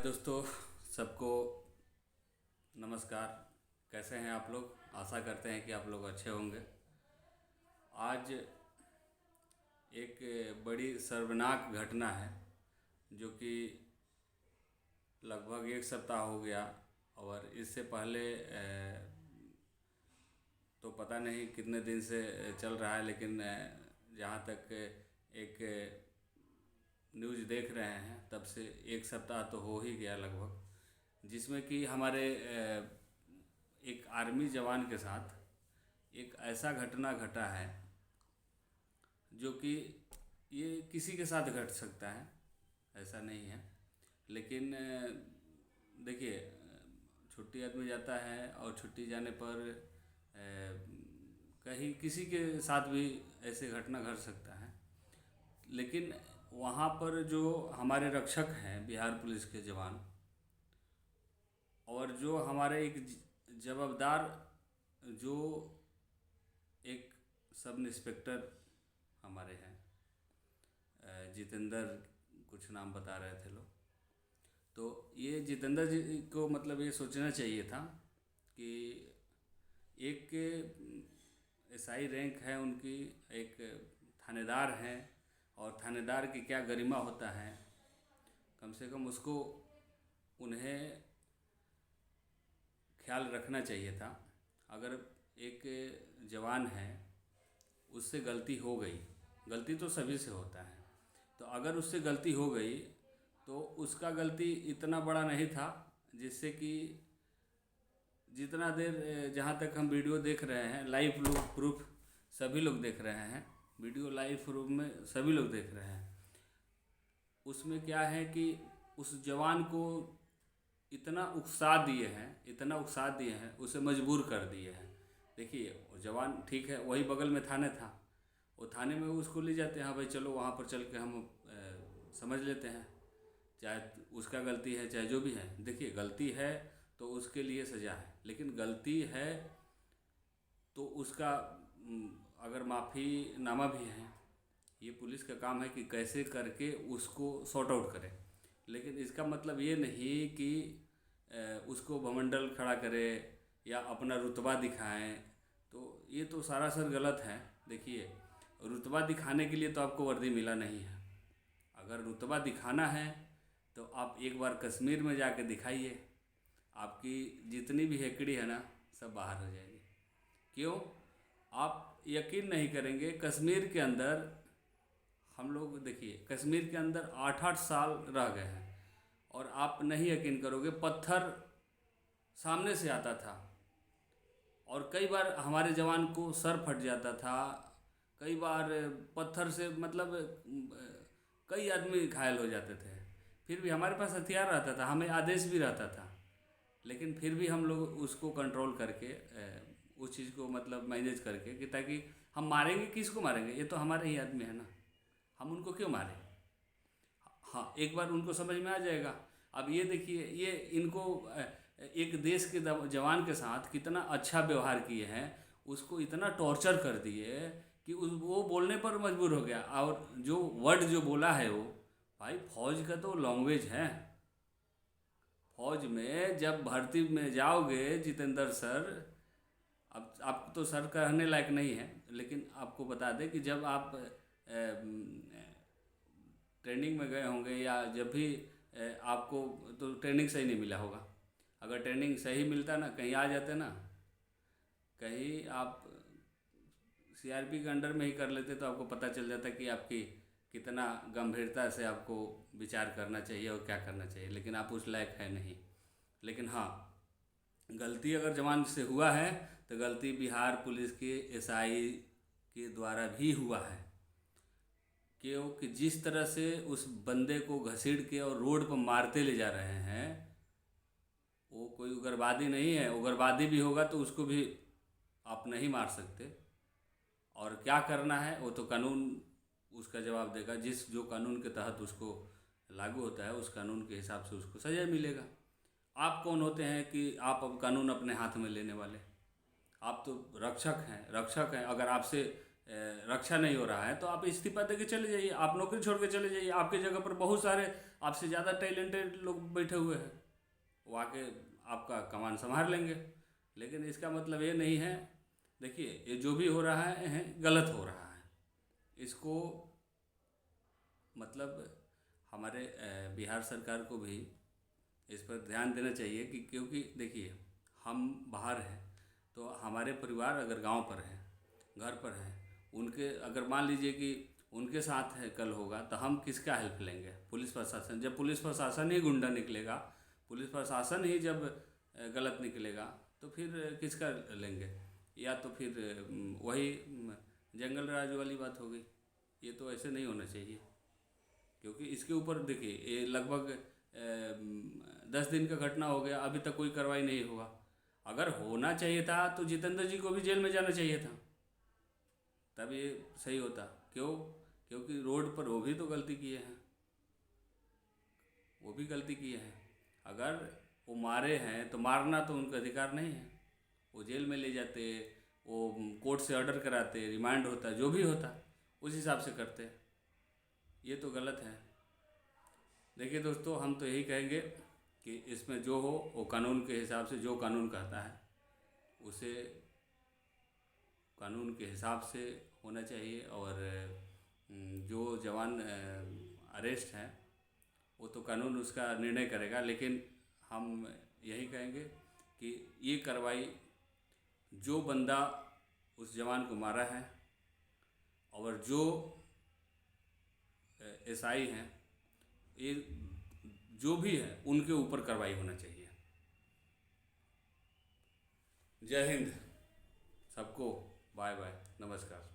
दोस्तों, सबको नमस्कार। कैसे हैं आप लोग? आशा करते हैं कि आप लोग अच्छे होंगे। आज एक बड़ी शर्मनाक घटना है जो कि लगभग एक सप्ताह हो गया, और इससे पहले तो पता नहीं कितने दिन से चल रहा है, लेकिन जहाँ तक एक न्यूज़ देख रहे हैं तब से एक सप्ताह तो हो ही गया लगभग, जिसमें कि हमारे एक आर्मी जवान के साथ एक ऐसा घटना घटा है जो कि ये किसी के साथ घट सकता है, ऐसा नहीं है। लेकिन देखिए, छुट्टी आदमी जाता है और छुट्टी जाने पर कहीं किसी के साथ भी ऐसे घटना घट सकता है। लेकिन वहाँ पर जो हमारे रक्षक हैं, बिहार पुलिस के जवान, और जो हमारे एक जवाबदार, जो एक सब इंस्पेक्टर हमारे हैं, जितेंद्र कुछ नाम बता रहे थे लोग, तो ये जितेंद्र जी को मतलब ये सोचना चाहिए था कि एक एसआई रैंक है उनकी, एक थानेदार हैं, और थानेदार की क्या गरिमा होता है, कम से कम उसको उन्हें ख्याल रखना चाहिए था। अगर एक जवान है, उससे गलती हो गई, गलती तो सभी से होता है, तो अगर उससे गलती हो गई तो उसका गलती इतना बड़ा नहीं था, जिससे कि जितना देर जहाँ तक हम वीडियो देख रहे हैं, लाइव प्रूफ सभी लोग देख रहे हैं, वीडियो लाइव प्रूफ में सभी लोग देख रहे हैं, उसमें क्या है कि उस जवान को इतना उकसा दिए हैं, इतना उकसा दिए हैं, उसे मजबूर कर दिए हैं। देखिए, वो जवान ठीक है, वही बगल में थाने था, वो थाने में उसको ले जाते हैं, हाँ भाई चलो वहाँ पर चल के हम समझ लेते हैं, चाहे उसका गलती है चाहे जो भी है। देखिए, गलती है तो उसके लिए सज़ा है, लेकिन गलती है तो उसका अगर माफ़ी नामा भी है, ये पुलिस का काम है कि कैसे करके उसको सॉर्ट आउट करें। लेकिन इसका मतलब ये नहीं कि उसको भमंडल खड़ा करे या अपना रुतबा दिखाएं, तो ये तो सरासर गलत है। देखिए, रुतबा दिखाने के लिए तो आपको वर्दी मिला नहीं है। अगर रुतबा दिखाना है तो आप एक बार कश्मीर में जाके दिखाइए, आपकी जितनी भी हेकड़ी है ना, सब बाहर हो जाएगी। क्यों? आप यकीन नहीं करेंगे, कश्मीर के अंदर हम लोग, देखिए, कश्मीर के अंदर 8-8 साल रह गए हैं, और आप नहीं यकीन करोगे, पत्थर सामने से आता था, और कई बार हमारे जवान को सर फट जाता था, कई बार पत्थर से मतलब कई आदमी घायल हो जाते थे। फिर भी हमारे पास हथियार रहता था, हमें आदेश भी रहता था, लेकिन फिर भी हम लोग उसको कंट्रोल करके उस चीज़ को मतलब मैनेज करके, कि ताकि हम मारेंगे, किसको मारेंगे, ये तो हमारे ही आदमी है ना, हम उनको क्यों मारें। हाँ, एक बार उनको समझ में आ जाएगा। अब ये देखिए, ये इनको एक देश के जवान के साथ कितना अच्छा व्यवहार किए हैं, उसको इतना टॉर्चर कर दिए कि वो बोलने पर मजबूर हो गया, और जो वर्ड जो बोला है वो, भाई फौज का तो लैंग्वेज है। फौज में जब भर्ती में जाओगे जितेंद्र सर, अब आप तो सर कहने लायक नहीं है, लेकिन आपको बता दें कि जब आप ट्रेनिंग में गए होंगे, या जब भी आपको तो ट्रेनिंग सही नहीं मिला होगा। अगर ट्रेनिंग सही मिलता ना, कहीं आ जाते ना, कहीं आप सीआरपी के अंडर में ही कर लेते, तो आपको पता चल जाता कि आपकी कितना गंभीरता से आपको विचार करना चाहिए और क्या करना चाहिए। लेकिन आप उस लायक है नहीं। लेकिन हाँ, गलती अगर जवान से हुआ है तो गलती बिहार पुलिस के एसआई के द्वारा भी हुआ है, क्योंकि जिस तरह से उस बंदे को घसीट के और रोड पर मारते ले जा रहे हैं, वो कोई उग्रवादी नहीं है। उग्रवादी भी होगा तो उसको भी आप नहीं मार सकते, और क्या करना है वो तो कानून उसका जवाब देगा। जिस जो कानून के तहत उसको लागू होता है, उस कानून के हिसाब से उसको सज़ा मिलेगा। आप कौन होते हैं कि आप अब कानून अपने हाथ में लेने वाले? आप तो रक्षक हैं, रक्षक हैं। अगर आपसे रक्षा नहीं हो रहा है तो आप इस्तीफा दे के चले जाइए, आप नौकरी छोड़ के चले जाइए। आपके जगह पर बहुत सारे आपसे ज़्यादा टैलेंटेड लोग बैठे हुए हैं, वो आके आपका कमान संभाल लेंगे। लेकिन इसका मतलब ये नहीं है, देखिए ये जो भी हो रहा है गलत हो रहा है। इसको मतलब हमारे बिहार सरकार को भी इस पर ध्यान देना चाहिए कि क्योंकि देखिए हम बाहर हैं तो हमारे परिवार अगर गांव पर है, घर पर है, उनके अगर मान लीजिए कि उनके साथ है कल होगा तो हम किसका हेल्प लेंगे? पुलिस प्रशासन। जब पुलिस प्रशासन ही गुंडा निकलेगा, पुलिस प्रशासन ही जब गलत निकलेगा तो फिर किसका लेंगे? या तो फिर वही जंगल राज वाली बात हो गई। ये तो ऐसे नहीं होना चाहिए, क्योंकि इसके ऊपर देखिए ये लगभग 10 दिन का घटना हो गया, अभी तक कोई कार्रवाई नहीं हुआ। अगर होना चाहिए था तो जितेंद्र जी को भी जेल में जाना चाहिए था, तब ये सही होता। क्यों? क्योंकि रोड पर वो भी तो गलती किए हैं, वो भी गलती किए हैं। अगर वो मारे हैं तो मारना तो उनका अधिकार नहीं है, वो जेल में ले जाते, वो कोर्ट से ऑर्डर कराते, रिमांड होता, जो भी होता उस हिसाब से करते। ये तो गलत है। देखिए दोस्तों, हम तो यही कहेंगे कि इसमें जो हो वो कानून के हिसाब से, जो कानून कहता है उसे कानून के हिसाब से होना चाहिए। और जो जवान अरेस्ट हैं वो तो कानून उसका निर्णय करेगा, लेकिन हम यही कहेंगे कि ये कार्रवाई जो बंदा उस जवान को मारा है और जो एसआई हैं, ये जो भी है उनके ऊपर कार्रवाई होना चाहिए। जय हिंद सबको, बाय बाय, नमस्कार।